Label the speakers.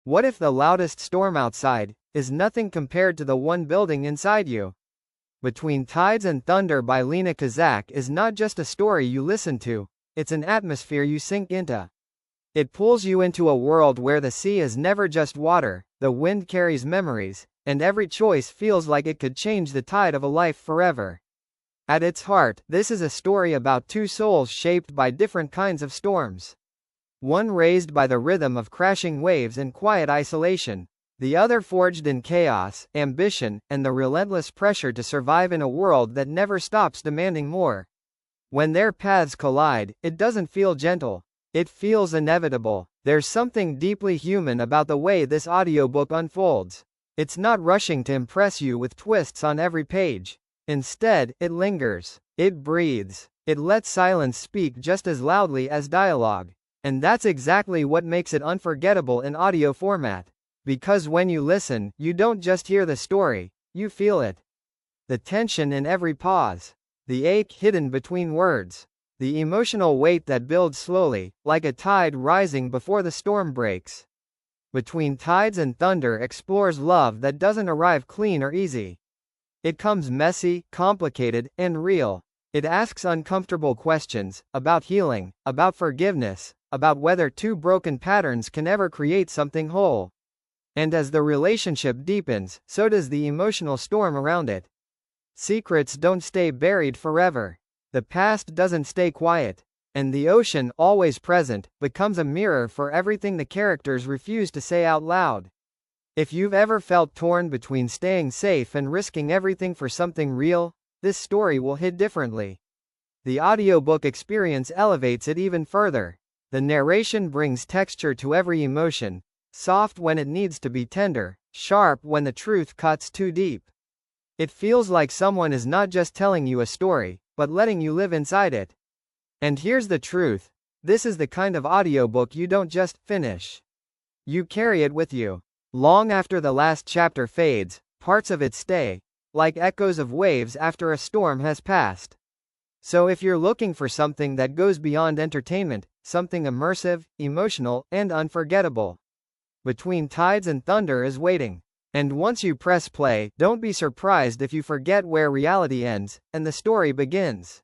Speaker 1: What if the loudest storm outside is nothing compared to the one building inside you? Between Tides and Thunder by Leena Kazak is not just a story you listen to, it's an atmosphere you sink into. It pulls you into a world where the sea is never just water, the wind carries memories, and every choice feels like it could change the tide of a life forever. At its heart, this is a story about two souls shaped by different kinds of storms. One raised by the rhythm of crashing waves and quiet isolation, the other forged in chaos, ambition, and the relentless pressure to survive in a world that never stops demanding more. When their paths collide, it doesn't feel gentle. It feels inevitable. There's something deeply human about the way this audiobook unfolds. It's not rushing to impress you with twists on every page. Instead, it lingers. It breathes. It lets silence speak just as loudly as dialogue. And that's exactly what makes it unforgettable in audio format. Because when you listen, you don't just hear the story, you feel it. The tension in every pause. The ache hidden between words. The emotional weight that builds slowly, like a tide rising before the storm breaks. Between Tides and Thunder explores love that doesn't arrive clean or easy. It comes messy, complicated, and real. It asks uncomfortable questions, about healing, about forgiveness, about whether two broken patterns can ever create something whole. And as the relationship deepens, so does the emotional storm around it. Secrets don't stay buried forever. The past doesn't stay quiet. And the ocean, always present, becomes a mirror for everything the characters refuse to say out loud. If you've ever felt torn between staying safe and risking everything for something real, this story will hit differently. The audiobook experience elevates it even further. The narration brings texture to every emotion, soft when it needs to be tender, sharp when the truth cuts too deep. It feels like someone is not just telling you a story, but letting you live inside it. And here's the truth. This is the kind of audiobook you don't just finish. You carry it with you. Long after the last chapter fades, parts of it stay, like echoes of waves after a storm has passed. So if you're looking for something that goes beyond entertainment, something immersive, emotional, and unforgettable, Between Tides and Thunder is waiting. And once you press play, don't be surprised if you forget where reality ends, and the story begins.